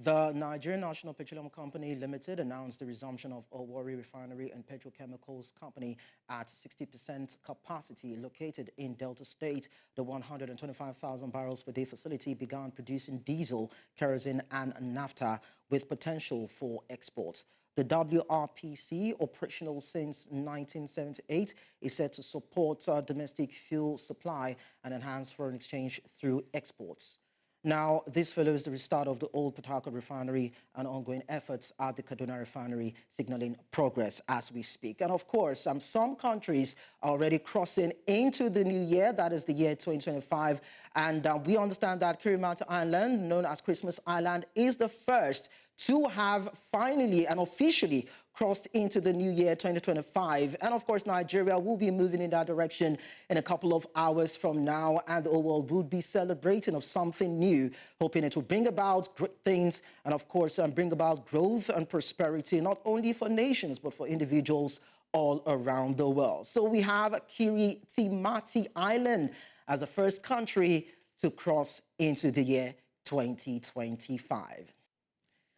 The Nigerian National Petroleum Company Limited announced the resumption of Warri Refinery and Petrochemicals Company at 60% capacity located in Delta State. The 125,000 barrels per day facility began producing diesel, kerosene and naphtha with potential for export. The WRPC, operational since 1978, is set to support domestic fuel supply and enhance foreign exchange through exports. Now, this follows the restart of the old Port Harcourt refinery and ongoing efforts at the Kaduna refinery, signaling progress as we speak. And of course, some countries are already crossing into the new year, that is the year 2025. And we understand that Kirimata Island, known as Christmas Island, is the first to have finally and officially crossed into the new year 2025. And of course, Nigeria will be moving in that direction in a couple of hours from now, and the whole world will be celebrating of something new, hoping it will bring about great things and of course bring about growth and prosperity, not only for nations, but for individuals all around the world. So we have Kirimati Island as the first country to cross into the year 2025.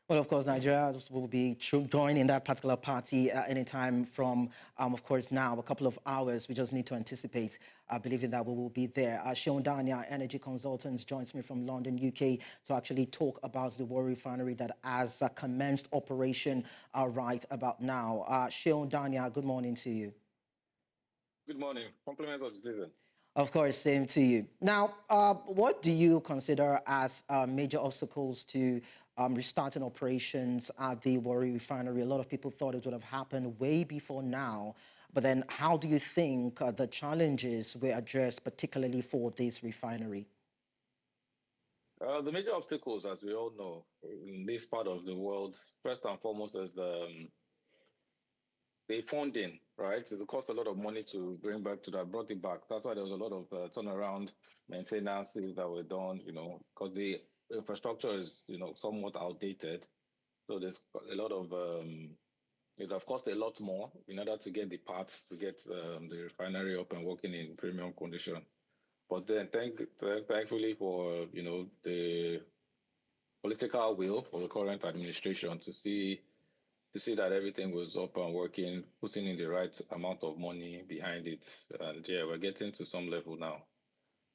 Well, of course, Nigeria will be joining that particular party anytime from, of course, now, a couple of hours. We just need to anticipate, believing that we will be there. Seun Dania, energy consultant, joins me from London, UK, to actually talk about the Warri Refinery that has commenced operation right about now. Seun Dania, good morning to you. Good morning. Compliments of the season. Of course, same to you. Now, what do you consider as major obstacles to restarting operations at the Warri Refinery? A lot of people thought it would have happened way before now. But then how do you think the challenges were addressed, particularly for this refinery? The major obstacles, as we all know, in this part of the world, first and foremost, is the funding, right? It cost a lot of money to bring back to that, brought it back. That's why there was a lot of turnaround maintenances that were done, because the infrastructure is, somewhat outdated. So there's a lot of, it have cost a lot more in order to get the parts to get the refinery up and working in premium condition. But then thankfully for, the political will for the current administration to see that everything was up and working, putting in the right amount of money behind it. And yeah, we're getting to some level now.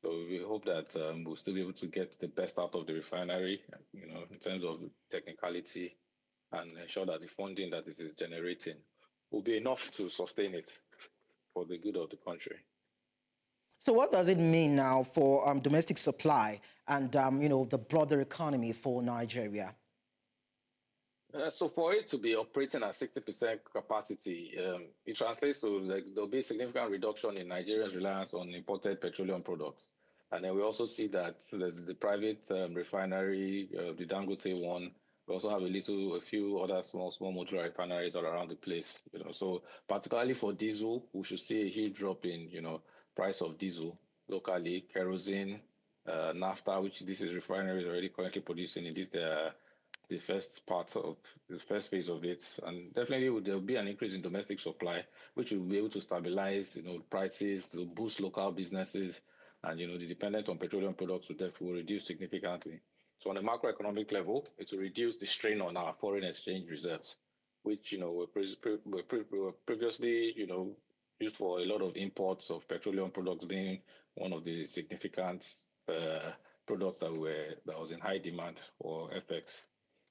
So we hope that we'll still be able to get the best out of the refinery, in terms of technicality, and ensure that the funding that this is generating will be enough to sustain it for the good of the country. So what does it mean now for domestic supply and, the broader economy for Nigeria? So for it to be operating at 60% capacity, it translates to there'll be a significant reduction in Nigeria's reliance on imported petroleum products. And then we also see that there's the private refinery, the Dangote one. We also have a few other small modular refineries all around the place. So particularly for diesel, we should see a huge drop in, price of diesel locally, kerosene, naphtha, which this is refineries already currently producing in this the first phase of it, and definitely there'll be an increase in domestic supply, which will be able to stabilize, prices, to boost local businesses, and the dependence on petroleum products will reduce significantly. So on a macroeconomic level, it will reduce the strain on our foreign exchange reserves, which were previously used for a lot of imports of petroleum products, being one of the significant products that was in high demand for FX.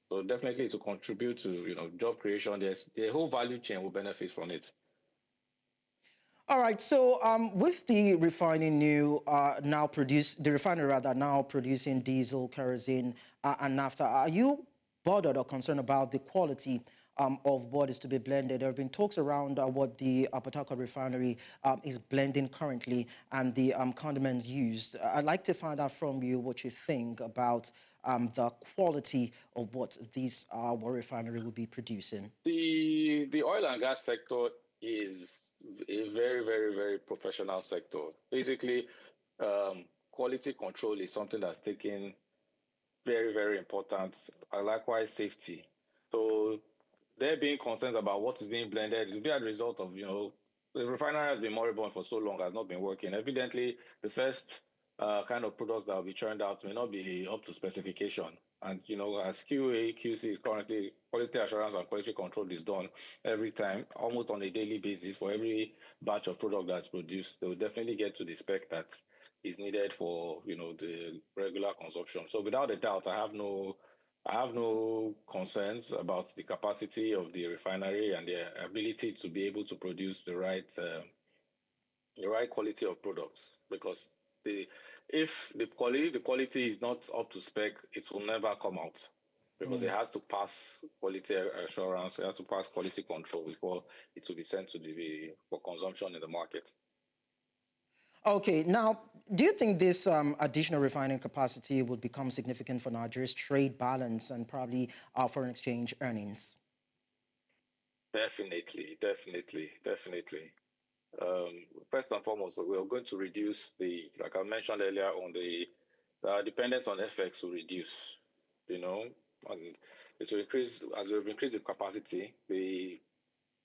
So definitely to contribute to job creation, the whole value chain will benefit from it. All right. So with the refinery now producing diesel, kerosene, and naphtha, are you bothered or concerned about the quality of what is to be blended? There have been talks around what the Port Harcourt refinery is blending currently and the condiments used. I'd like to find out from you what you think about the quality of what this Warri Refinery will be producing. The oil and gas sector is a very, very, very professional sector. Basically, quality control is something that's taken very, very important. Likewise, safety. So there being concerns about what is being blended, it will be a result of, the refinery has been moribund for so long, has not been working. Evidently, the first kind of products that will be churned out may not be up to specification. And as QA, QC is currently, quality assurance and quality control is done every time, almost on a daily basis for every batch of product that's produced. They will definitely get to the spec that is needed for the regular consumption. So without a doubt, I have no concerns about the capacity of the refinery and their ability to be able to produce the right quality of products, because the if the quality is not up to spec, it will never come out, because it has to pass quality assurance, it has to pass quality control before it will be sent to the for consumption in the market. Okay, now, do you think this additional refining capacity would become significant for Nigeria's trade balance and probably our foreign exchange earnings? Definitely, definitely, definitely. First and foremost, we are going to reduce like I mentioned earlier, on the dependence on FX will reduce, you know, and it will increase as we've increased the capacity. The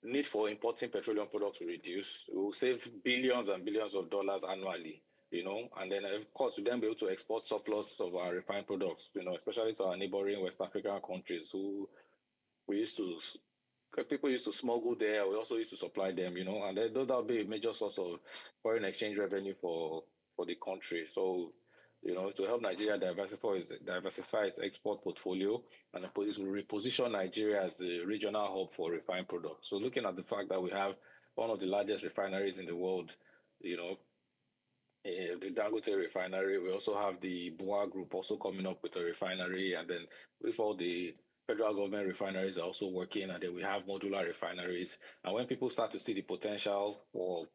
need for importing petroleum products will reduce. We will save billions and billions of dollars annually, and then of course we'll then be able to export surplus of our refined products, especially to our neighboring West African countries who we used to people used to smuggle there. We also used to supply them, and that will be a major source of foreign exchange revenue for the country. So, to help Nigeria diversify its export portfolio, and it will reposition Nigeria as the regional hub for refined products. So, looking at the fact that we have one of the largest refineries in the world, you know, the Dangote refinery. We also have the Boa Group also coming up with a refinery, and then with all the federal government refineries are also working, and then we have modular refineries. And when people start to see the potential for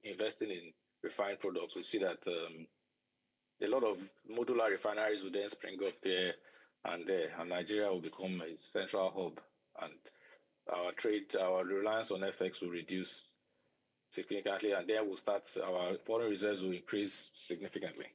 investing in refined products, we see that a lot of modular refineries will then spring up here and there, and Nigeria will become a central hub, and our reliance on FX will reduce significantly, and then our foreign reserves will increase significantly.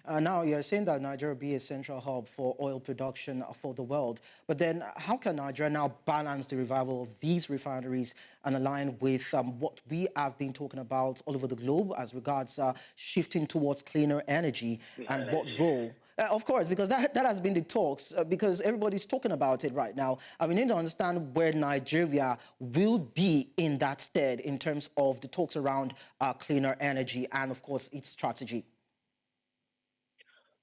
Now, you're saying that Nigeria will be a central hub for oil production for the world. But then how can Nigeria now balance the revival of these refineries and align with what we have been talking about all over the globe as regards shifting towards cleaner energy and what role? Of course, because that has been the talks, because everybody's talking about it right now. And we need to understand where Nigeria will be in that stead in terms of the talks around cleaner energy and, of course, its strategy.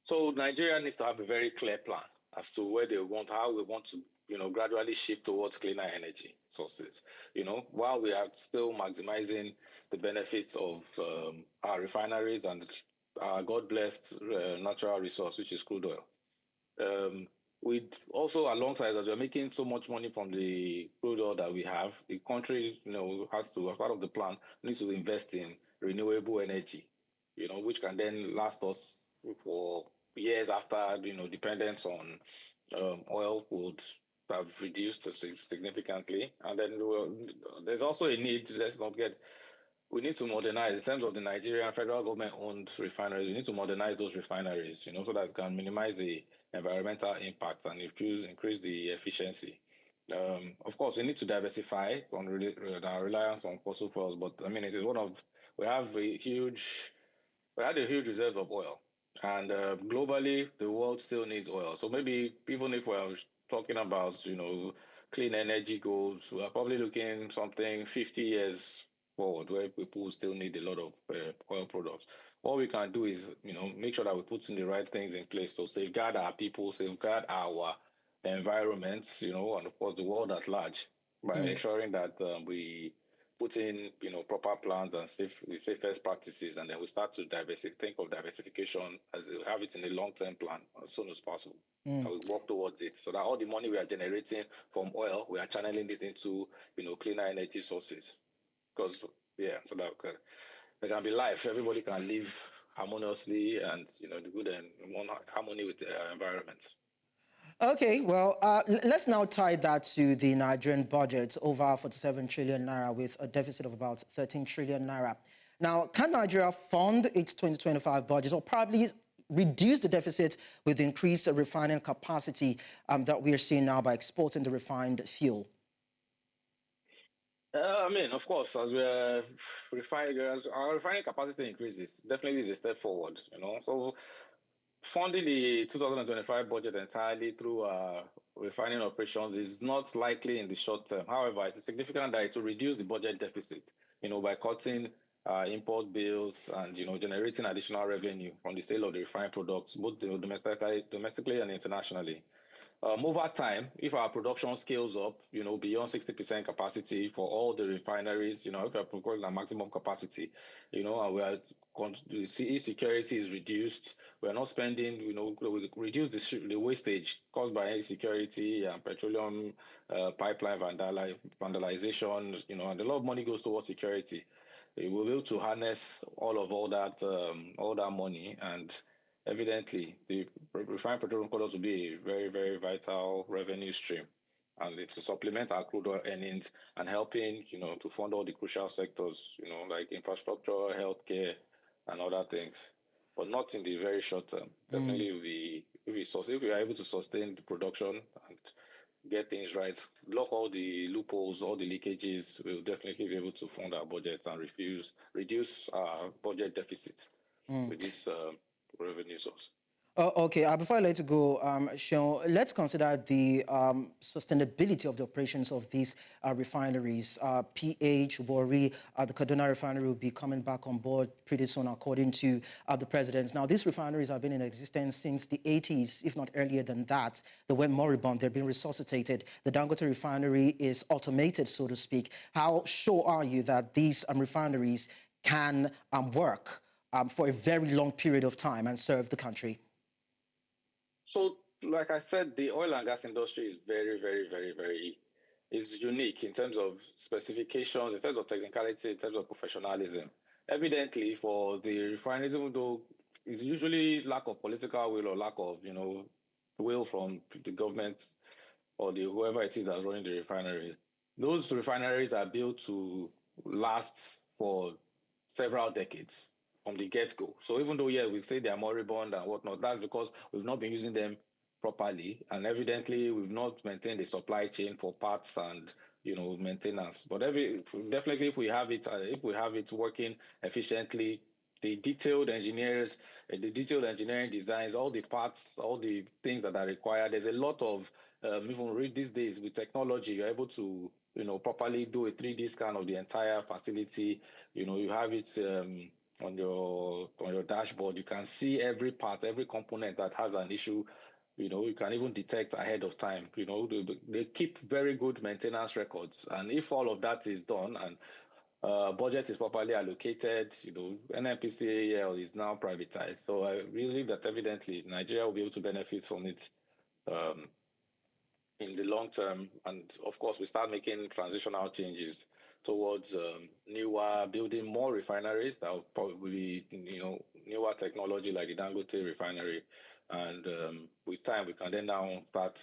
So Nigeria needs to have a very clear plan as to how we want to, gradually shift towards cleaner energy sources. While we are still maximizing the benefits of our refineries and our God-blessed natural resource, which is crude oil. We also, alongside, as we're making so much money from the crude oil that we have, the country, has to, as part of the plan, needs to invest in renewable energy, which can then last us for years after, dependence on oil would have reduced significantly. And then there's also a need, we need to modernize, in terms of the Nigerian federal government-owned refineries, we need to modernize those refineries, so that it can minimize the environmental impact and increase the efficiency. Of course, we need to diversify on our reliance on fossil fuels, but I mean, we had a huge reserve of oil. And globally, the world still needs oil. So maybe even if we're talking about, clean energy goals, we're probably looking something 50 years forward where people still need a lot of oil products. What we can do is, make sure that we put in the right things in place to safeguard our people, safeguard our environments, and of course the world at large, by ensuring that we put in, proper plans and the safest practices, and then we start to think of diversification as we have it in a long-term plan as soon as possible. And we work towards it so that all the money we are generating from oil, we are channeling it into, cleaner energy sources. Because, so that there can be life. Everybody can live harmoniously and, the good and harmony with the environment. Okay, well, let's now tie that to the Nigerian budget, over 47 trillion naira with a deficit of about 13 trillion naira. Now, can Nigeria fund its 2025 budget or probably reduce the deficit with increased refining capacity that we are seeing now by exporting the refined fuel? Of course, as our refining capacity increases, definitely is a step forward, So funding the 2025 budget entirely through refining operations is not likely in the short term. However, it's significant that it will reduce the budget deficit, by cutting import bills and, generating additional revenue from the sale of the refined products, both domestically and internationally. Over time, if our production scales up, beyond 60% capacity for all the refineries, if we're proposing a maximum capacity, and we are the insecurity is reduced, we're not spending, we reduce the wastage caused by insecurity and petroleum pipeline vandalization, and a lot of money goes towards security. We'll be able to harness all that money, and evidently, the refined petroleum products will be a very, very vital revenue stream, and it will supplement our crude oil earnings and helping, to fund all the crucial sectors, like infrastructure, healthcare, and other things. But not in the very short term. Definitely, if we are able to sustain the production and get things right, block all the loopholes, all the leakages, we'll definitely be able to fund our budgets and reduce our budget deficits with this revenue source. Okay, before I let you go, Seun, let's consider the sustainability of the operations of these refineries. PH, Warri, the Kaduna Refinery will be coming back on board pretty soon, according to the president. Now, these refineries have been in existence since the 80s, if not earlier than that. They went moribund, they've been resuscitated. The Dangote Refinery is automated, so to speak. How sure are you that these refineries can work for a very long period of time and serve the country? So, like I said, the oil and gas industry is very, very, very, very is unique in terms of specifications, in terms of technicality, in terms of professionalism. Evidently, for the refineries, even though it's usually lack of political will or lack of, will from the government or whoever it is that's running the refineries, those refineries are built to last for several decades from the get-go. So even though, we say they are moribund and whatnot, that's because we've not been using them properly, and evidently we've not maintained the supply chain for parts and maintenance. But definitely, if we have it working efficiently, the detailed engineers, the detailed engineering designs, all the parts, all the things that are required. There's a lot of even these days with technology, you're able to properly do a 3D scan of the entire facility. You have it on your dashboard. You can see every part, every component that has an issue. You can even detect ahead of time. They keep very good maintenance records, and if all of that is done and budget is properly allocated, NNPCL is now privatized. So I believe that evidently Nigeria will be able to benefit from it in the long term. And of course, we start making transitional changes towards building more refineries that will probably be, newer technology like the Dangote Refinery. And with time, we can then now start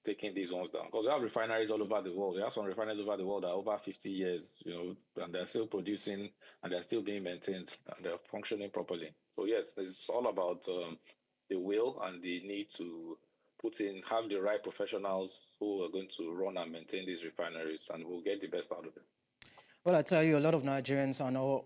taking these ones down. Because we have refineries all over the world. We have some refineries over the world that are over 50 years, and they're still producing and they're still being maintained and they're functioning properly. So yes, it's all about the will and the need to have the right professionals who are going to run and maintain these refineries, and we'll get the best out of it. Well, I tell you, a lot of Nigerians are not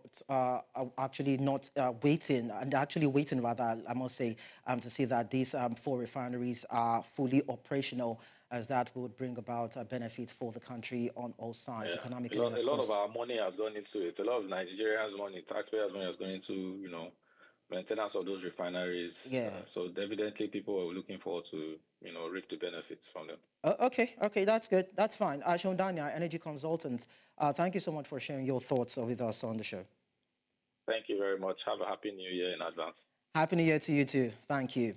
actually not waiting, and actually waiting rather, I must say, to see that these 4 refineries are fully operational, as that would bring about a benefit for the country on all sides, economically. A lot of our money has gone into it. A lot of Nigerians' money, taxpayers' money has gone into, maintenance of those refineries. So evidently people are looking forward to, reap the benefits from them. Okay, that's good. That's fine. Seun Dania, energy consultant. Thank you so much for sharing your thoughts with us on the show. Thank you very much. Have a happy new year in advance. Happy New Year to you too. Thank you.